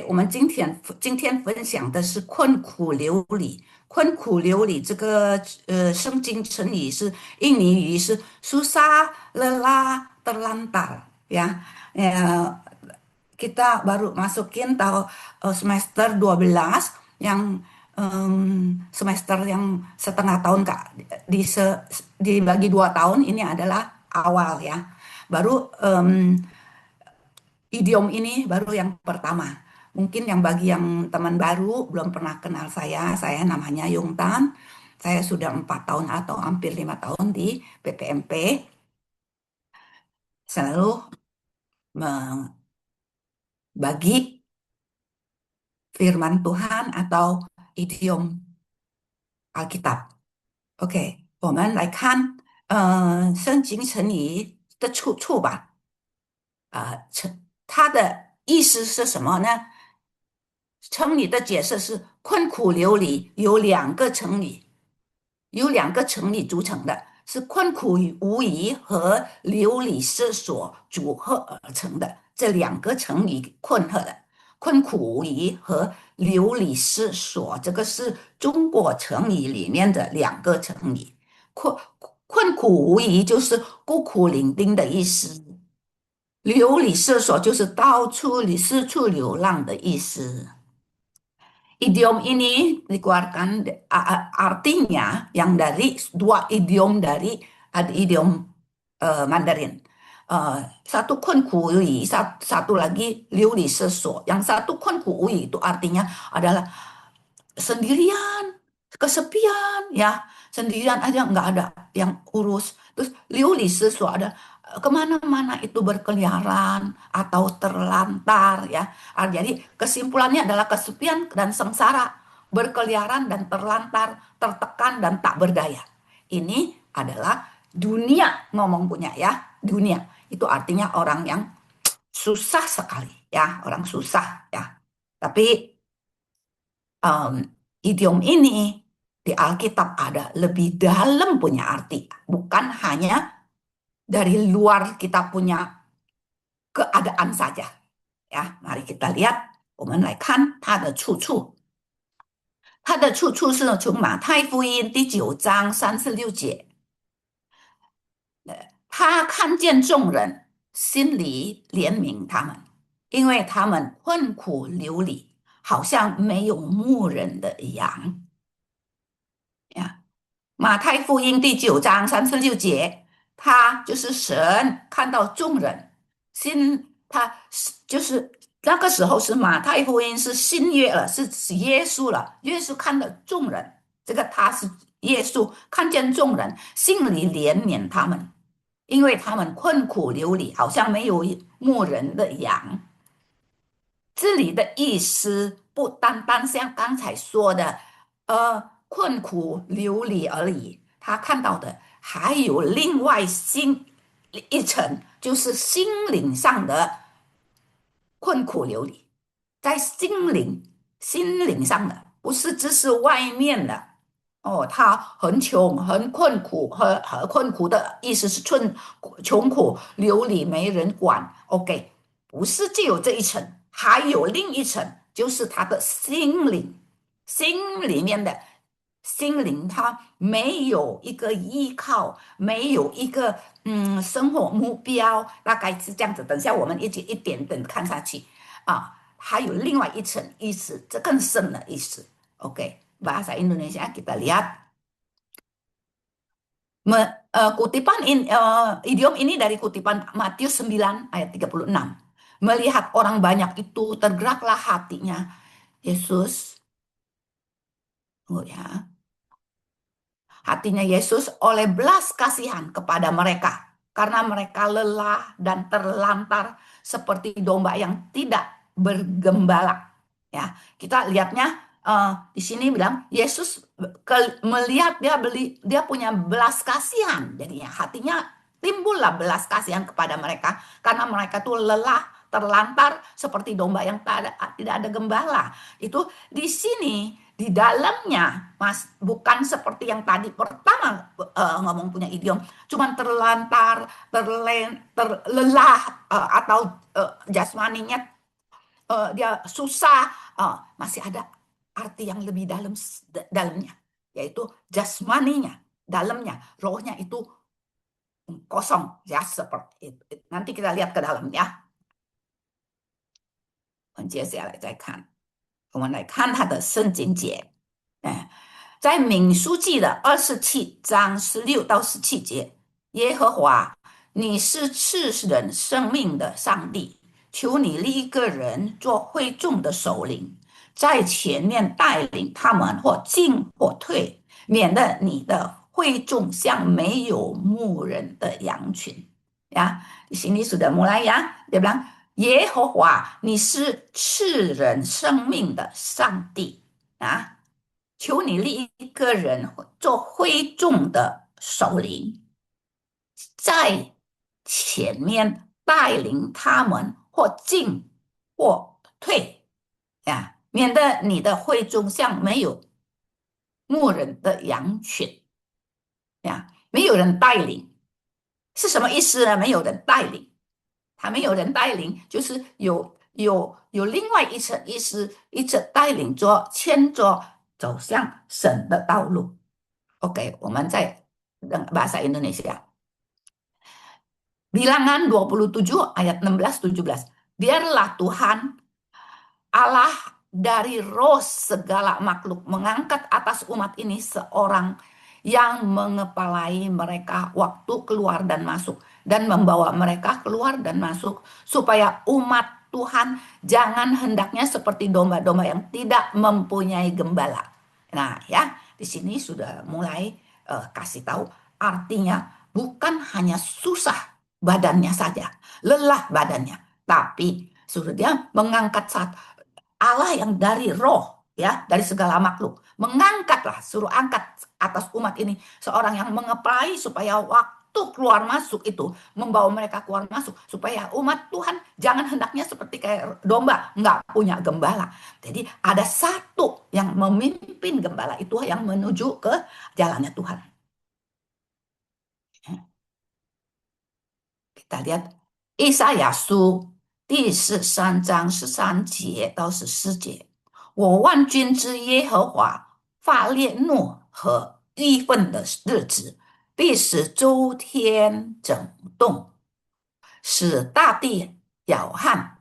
我们今天分享的是困苦流离。困苦流离这个圣经成语是印尼语是 susah lelah terlantar ya. Kita baru masukin tahun semester 12 yang semester yang setengah tahun Kak, dibagi 2 tahun ini adalah awal ya. Baru idiom ini baru yang pertama. Mungkin yang bagi yang teman baru belum pernah kenal saya namanya Yungtan. Saya sudah 4 tahun atau hampir 5 tahun di PPMP, selalu membagi firman Tuhan atau idiom Alkitab. OK，我们来看圣经成语的出处吧。它的意思是什么呢？成语的解释是困苦流离，由两个成语组成的，是困苦无疑和流离失所组合而成的。这两个成语混合的，困苦无疑和流离失所，这个是中国成语里面的两个成语。困苦无疑就是孤苦伶仃的意思，流离失所就是四处流浪的意思。Idiom ini dikeluarkan artinya yang dari dua idiom dari idiom Mandarin. Satu kunku ui, satu lagi liu li sesuo. Yang satu kunku ui itu artinya adalah sendirian, kesepian ya, sendirian aja nggak ada yang urus. Terus liu li sesuo ada kemana-mana itu berkeliaran atau terlantar ya. Jadi kesimpulannya adalah kesepian dan sengsara, berkeliaran dan terlantar, tertekan dan tak berdaya. Ini adalah dunia ngomong punya ya, dunia. Itu artinya orang yang susah sekali ya, orang susah ya. Tapi um, idiom ini di Alkitab ada lebih dalam punya arti, bukan hanya dari luar kita punya keadaan saja. Ya, mari kita lihat，我们来看它的出处。它的出处是从马太福音第9章36节。他看见众人，心里怜悯他们，因为他们困苦流离，好像没有牧人的羊。呀，马太福音第9章36节，他就是神看到众人，他就是那个时候是马太福音是新约了，是耶稣了，耶稣看到众人，这个他是耶稣看见众人，心里怜悯他们，因为他们困苦流离，好像没有牧人的羊。这里的意思不单单像刚才说的，困苦流离而已。他看到的还有另外一层，就是心灵上的困苦流离，在心灵上的，不是只是外面的。哦，他很穷，很困苦，和困苦的意思是穷苦流离，没人管。OK，不是只有这一层，还有另一层，就是他的心灵，心里面的心灵，他没有一个依靠，没有一个生活目标，大概是这样子。等下我们一点点看下去啊，还有另外一层意思，这更深的意思。OK。Bahasa Indonesia kita lihat idiom ini dari kutipan Matius 9 ayat 36. Melihat orang banyak itu tergeraklah hatinya Yesus. Oh ya. Hatinya Yesus oleh belas kasihan kepada mereka karena mereka lelah dan terlantar seperti domba yang tidak bergembala. Ya, kita lihatnya di sini bilang Yesus melihat dia punya belas kasihan, jadinya hatinya timbullah belas kasihan kepada mereka karena mereka tuh lelah, terlantar seperti domba yang tidak ada gembala. Itu di sini di dalamnya, Mas, bukan seperti yang tadi pertama ngomong punya idiom, cuman terlantar, terlelah atau jasmaninya dia susah, masih ada arti yang lebih dalamnya, yaitu jasmaninya, dalamnya, rohnya itu kosong, ya seperti itu. Nanti kita lihat ke dalam ya。我们接下来再看，我们来看他的圣经节。在民书记的27章16到17节，耶和华，你是赐人生命的上帝，求你立一个人做会众的首领，在前面带领他们或进或退，免得你的会众像没有牧人的羊群。Ya, di sini sudah mulai ya. Dia bilang, Yehovah, 你是赐人生命的上帝啊，求你立一个人做会众的首领，在前面带领他们或进或退呀，免得你的会众像没有牧人的羊群呀，没有人带领是什么意思呢？没有人带领，他没有人带领，就是有另外一层意思，一层带领着、牵着走向神的道路。OK，我们在bahasa Indonesia. Bilangan 27 ayat 16-17. Biarlah Tuhan Allah dari roh segala makhluk mengangkat atas umat ini seorang yang mengepalai mereka waktu keluar dan masuk dan membawa mereka keluar dan masuk supaya umat Tuhan jangan hendaknya seperti domba-domba yang tidak mempunyai gembala. Nah, ya, di sini sudah mulai kasih tahu artinya bukan hanya susah badannya saja, lelah badannya, tapi suruh dia mengangkat Allah yang dari roh, ya, dari segala makhluk, mengangkatlah, suruh angkat atas umat ini seorang yang mengepalai supaya waktu keluar masuk itu membawa mereka keluar masuk supaya umat Tuhan jangan hendaknya seperti kayak domba nggak punya gembala. Jadi ada satu yang memimpin gembala itu yang menuju ke jalannya Tuhan. Kita lihat 以赛亚书第13章13节到14节。我万军之耶和华发烈怒和义愤的日子，必使周天整动，使大地摇撼，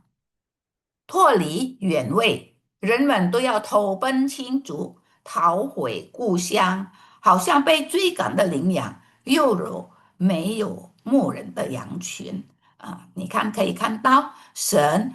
脱离原位，人们都要投奔亲族，逃回故乡，好像被追赶的羚羊，又有没有牧人的羊群啊？你看，可以看到神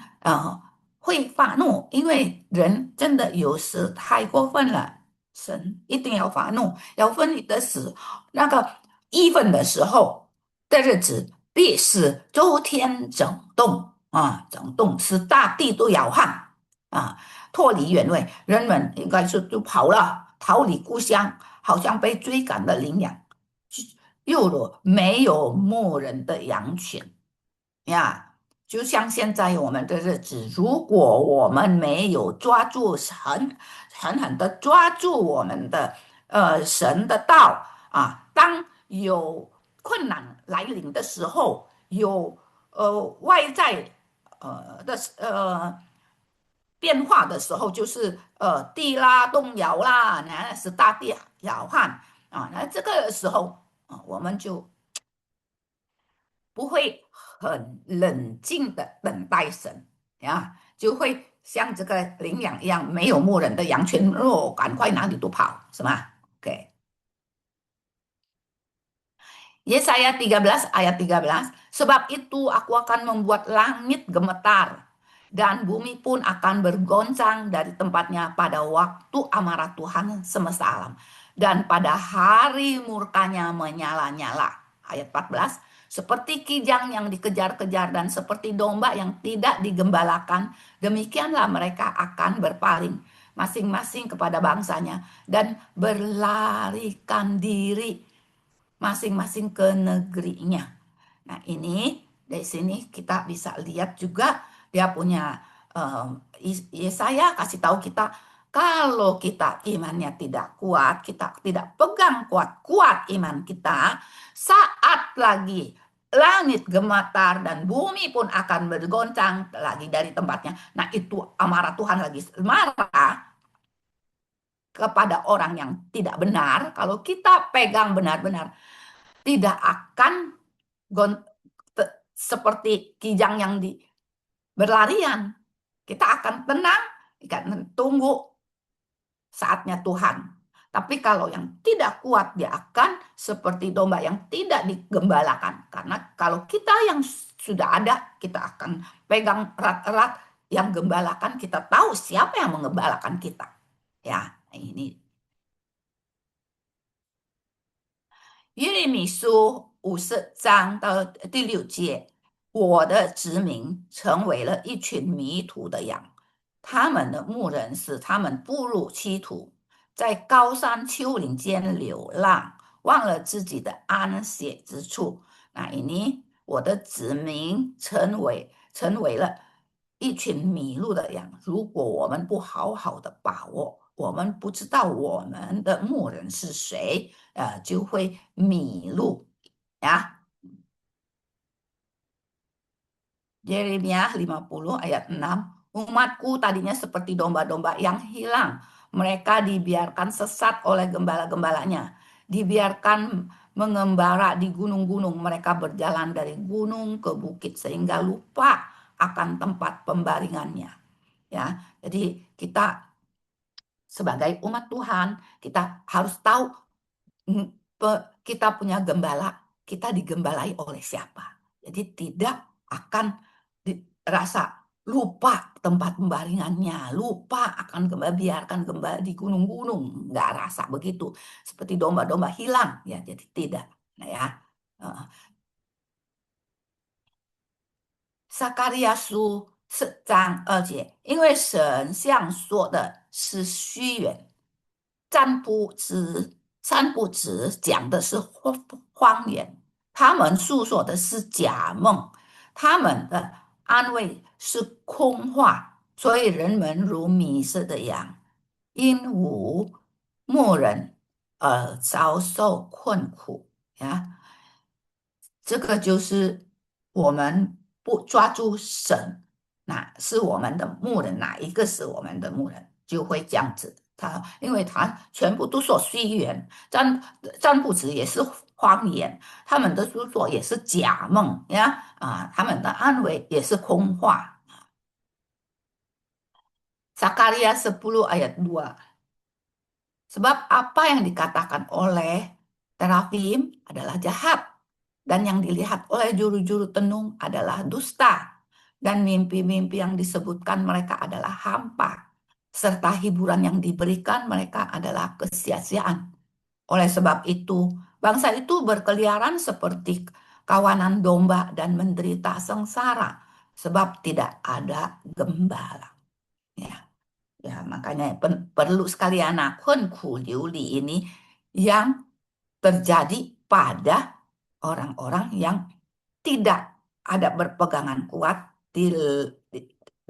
会发怒，因为人真的有时太过分了，神一定要发怒，要分你的死。那个义愤的时候的日子，必使周天整动啊，整动使大地都摇撼啊，脱离原位，人们应该是都跑了，逃离故乡，好像被追赶的羚羊，又没有牧人的羊群呀。就像现在我们的日子，如果我们没有抓住狠的抓住我们的神的道啊，当有困难来临的时候，有外在的变化的时候，就是地啦动摇啦，那是大地摇撼啊，那这个时候啊，我们就不会很冷静的等待神呀，就会像这个羚羊一样，没有牧人的羊群，哦，赶快哪里都跑，是吗？OK。Yesaya 13 ayat 13, sebab itu aku akan membuat langit gemetar dan bumi pun akan bergoncang dari tempatnya pada waktu amarah Tuhan semesta alam dan pada hari murkanya menyala-nyala. Ayat 14, seperti kijang yang dikejar-kejar dan seperti domba yang tidak digembalakan, demikianlah mereka akan berpaling masing-masing kepada bangsanya dan berlarikan diri masing-masing ke negerinya. Nah, ini dari sini kita bisa lihat juga dia punya Yesaya kasih tahu kita kalau kita imannya tidak kuat, kita tidak pegang kuat-kuat iman kita, saat lagi langit gemetar dan bumi pun akan bergoncang lagi dari tempatnya. Nah, itu amarah Tuhan lagi marah kepada orang yang tidak benar. Kalau kita pegang benar-benar, tidak akan gon- seperti kijang yang di berlarian. Kita akan tenang, akan tunggu saatnya Tuhan. Tapi kalau yang tidak kuat, dia akan seperti domba yang tidak digembalakan. Karena kalau kita yang sudah ada, kita akan pegang erat-erat yang gembalakan. Kita tahu siapa yang mengembalakan kita. Ya, ini 耶利米书50章到第6节，我的子民成为了一群迷途的羊，他们的牧人使他们步入歧途，在高山丘陵间流浪，忘了自己的安歇之处。那ini 我的子民成为了一群迷路的羊。如果我们不好好的把握，我们不知道我们的牧人是谁，就会迷路呀。Yeremia 50 ayat 6. Umatku tadinya seperti domba-domba yang hilang. Mereka dibiarkan sesat oleh gembala-gembalanya. Dibiarkan mengembara di gunung-gunung. Mereka berjalan dari gunung ke bukit sehingga lupa akan tempat pembaringannya. Ya, jadi kita sebagai umat Tuhan, kita harus tahu kita punya gembala, kita digembalai oleh siapa. Jadi tidak akan rasa lupa tempat pembaringannya, lupa akan gembala, biarkan gembala di gunung-gunung, nggak rasa begitu. Seperti domba-domba hilang, ya jadi tidak. Nah ya, eh, 撒迦利亚书4章2节，因为神像说的是虚言，暂不知讲的是谎言，他们诉说的是假梦，他们的安慰是空话，所以人们如迷失的羊，因无牧人而遭受困苦呀。这个就是我们不抓住神，哪是我们的牧人，哪一个是我们的牧人，就会这样子。因为他全部都说虚言，占卜子也是谎言，他们的著作也是假梦呀，他们的安慰也是空话。Sakaria 10 ayat 2. Sebab apa yang dikatakan oleh terafim adalah jahat, dan yang dilihat oleh juru-juru tenung adalah dusta, dan mimpi-mimpi yang disebutkan mereka adalah hampa, serta hiburan yang diberikan mereka adalah kesia-siaan. Oleh sebab itu, bangsa itu berkeliaran seperti kawanan domba dan menderita sengsara, sebab tidak ada gembala. Ya. Ya, makanya perlu sekali anak kunku liuli ini yang terjadi pada orang-orang yang tidak ada berpegangan kuat di-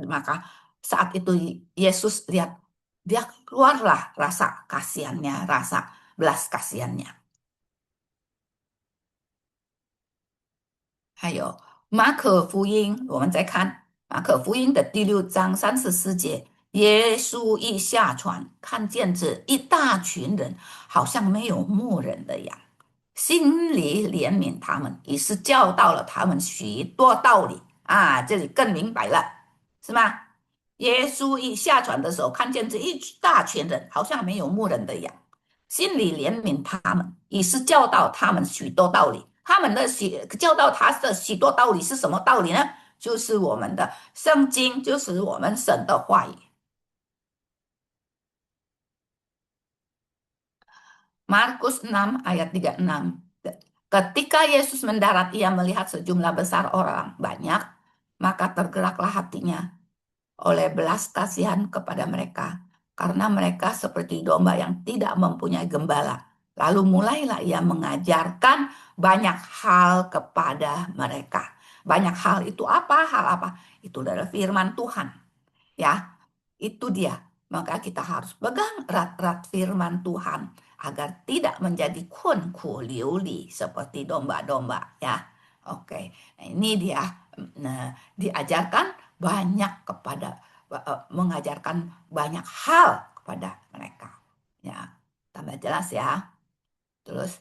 maka saat itu Yesus lihat dia keluarlah rasa kasihannya, rasa belas kasihannya. 还有马可福音，我们再看马可福音的第6章34节，耶稣一下船，看见这一大群人，好像没有牧人的羊，心里怜悯他们，于是教导了他们许多道理啊。这里更明白了，是吗？耶稣一下船的时候，看见这一大群人，好像没有牧人的羊，心里怜悯他们，于是教导他们许多道理。他们的教导他的许多道理是什么道理呢？就是我们的圣经，就是我们神的话语。Markus 6 ayat 36. Ketika Yesus mendarat, ia melihat sejumlah besar orang banyak, maka tergeraklah hatinya oleh belas kasihan kepada mereka, karena mereka seperti domba yang tidak mempunyai gembala. Lalu mulailah ia mengajarkan banyak hal kepada mereka. Banyak hal itu apa? Hal apa? Itu adalah firman Tuhan. Ya, itu dia. Maka kita harus pegang erat-erat firman Tuhan agar tidak menjadi kunku liuli seperti domba-domba ya. Oke, nah, ini dia diajarkan banyak kepada mengajarkan banyak hal kepada mereka. Ya, tambah jelas ya. Terus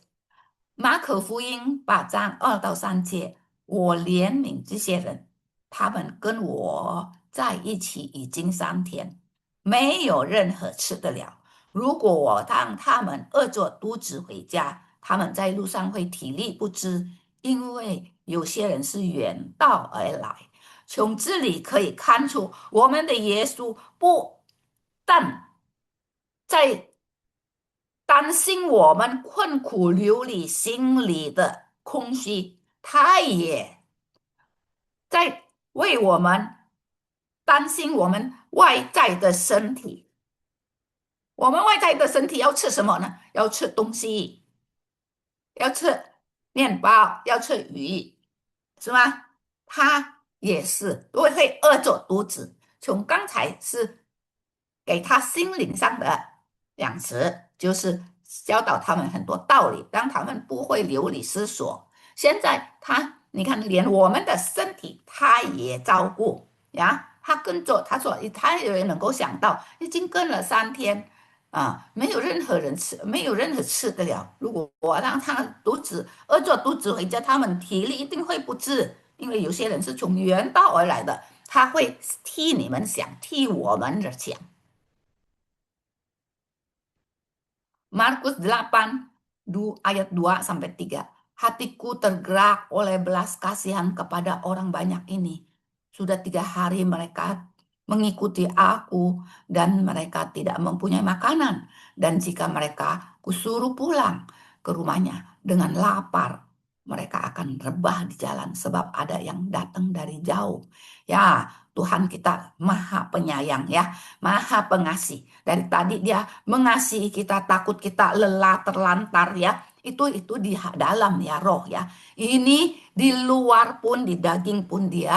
马可福音8章2到3节，我怜悯这些人，他们跟我在一起已经3天，没有任何吃得了。如果我让他们饿着肚子回家，他们在路上会体力不支，因为有些人是远道而来。从这里可以看出，我们的耶稣不但在担心我们困苦流离心里的空虚，他也在为我们担心我们外在的身体。我们外在的身体要吃什么呢？要吃东西，要吃面包，要吃鱼，是吗？他也是会饿着肚子。从刚才是给他心灵上的养殖，就是教导他们很多道理，让他们不会流离失所。现在他，你看，连我们的身体他也照顾呀。他跟着他说，他也能够想到，已经跟了3天，没有任何人吃，没有任何吃得了。如果我让他饿着肚子回家，他们体力一定会不支，因为有些人是从远道而来的，他会替你们想，替我们着想。Markus 8 ayat 2 sampai 3. Hatiku tergerak oleh belas kasihan kepada orang banyak ini. Sudah 3 hari mereka mengikuti aku dan mereka tidak mempunyai makanan. Dan jika mereka kusuruh pulang ke rumahnya dengan lapar, mereka akan rebah di jalan sebab ada yang datang dari jauh. Ya, Tuhan kita maha penyayang ya, maha pengasih. Dari tadi dia mengasihi kita, takut kita lelah, terlantar ya. Itu di dalam ya roh ya. Ini di luar pun, di daging pun dia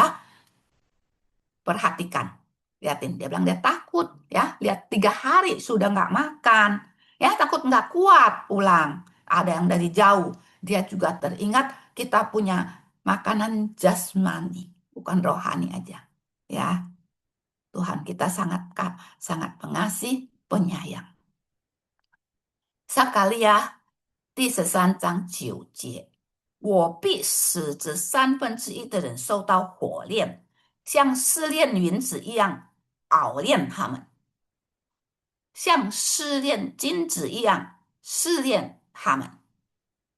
perhatikan. Lihatin, dia bilang dia takut ya. Lihat 3 hari sudah nggak makan. Ya takut nggak kuat pulang. Ada yang dari jauh. Dia juga teringat kita punya makanan jasmani, bukan rohani aja. Ya, Tuhan kita sangat sangat pengasih, penyayang. 撒迦利亚第13章9节，我必使这1/3的人受到火炼，像试炼云子一样熬炼他们，像试炼金子一样试炼他们，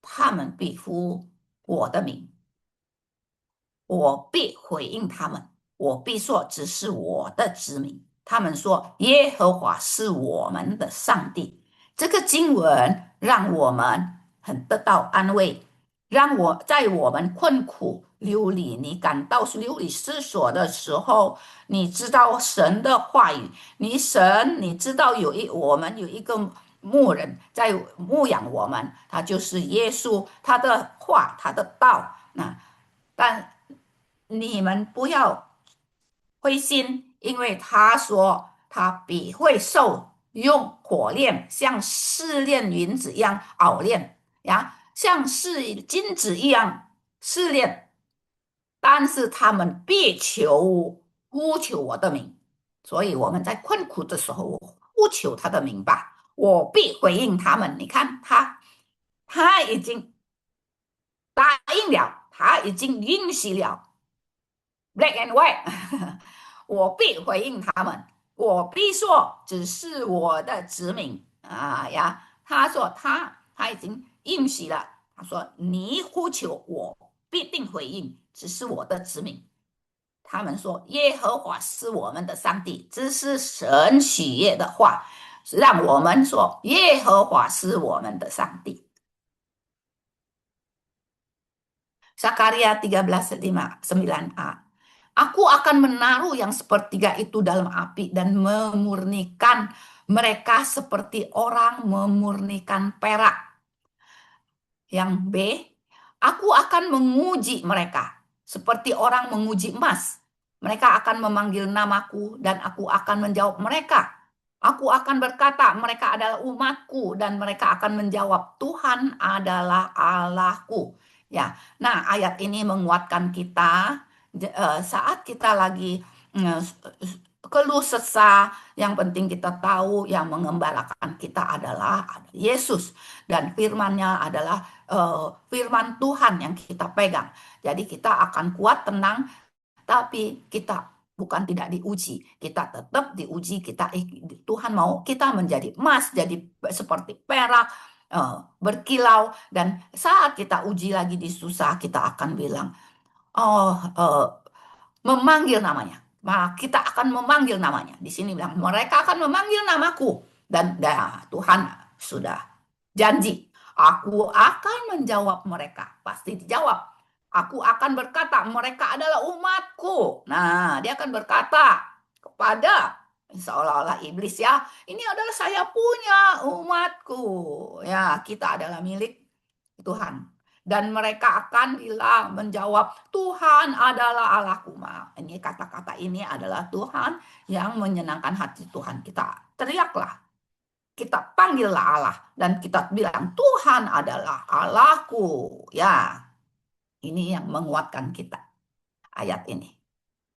他们必呼我的名，我必回应他们，我必说只是我的子民。他们说耶和华是我们的上帝。这个经文让我们很得到安慰，让在我们困苦流离，你感到流离失所的时候，你知道神的话语，你知道我们有一个牧人在牧养我们，他就是耶稣，他的话，他的道。但你们不要灰心，因为他说他必会用火炼，像试炼云子一样熬炼呀，像试金子一样试炼。但是他们必呼求我的名，所以我们在困苦的时候呼求他的名吧，我必回应他们。你看他已经答应了，他已经允许了。Black and white 我必回应他们，我必说只是我的子民呀。他说他已经应许了，他说你呼求我必定回应，只是我的子民。他们说耶和华是我们的上帝，这是神喜悦的话，让我们说耶和华是我们的上帝。Zakaria 13:9a. Aku akan menaruh yang sepertiga itu dalam api dan memurnikan mereka seperti orang memurnikan perak. Yang B, aku akan menguji mereka seperti orang menguji emas. Mereka akan memanggil namaku dan aku akan menjawab mereka. Aku akan berkata mereka adalah umatku dan mereka akan menjawab Tuhan adalah Allahku. Ya, nah ayat ini menguatkan kita saat kita lagi eh, keluh sesah. Yang penting kita tahu yang mengembalakan kita adalah Yesus dan firman-Nya adalah firman Tuhan yang kita pegang. Jadi kita akan kuat, tenang, tapi kita bukan tidak diuji. Kita tetap diuji. Tuhan mau kita menjadi emas, jadi seperti perak, berkilau. Dan saat kita uji lagi di susah, kita akan bilang, oh, memanggil namanya. Maka kita akan memanggil namanya. Di sini bilang, mereka akan memanggil namaku. Dan Tuhan sudah janji, aku akan menjawab mereka. Pasti dijawab. Aku akan berkata, mereka adalah umatku. Nah, dia akan berkata kepada seolah-olah iblis, ya, ini adalah saya punya umatku. Ya, kita adalah milik Tuhan. Dan mereka akan bilang, menjawab, Tuhan adalah Allahku. Ini kata-kata ini adalah Tuhan yang menyenangkan hati Tuhan. Kita teriaklah, kita panggillah Allah, dan kita bilang, Tuhan adalah Allahku. Ya, ini yang menguatkan kita, ayat ini.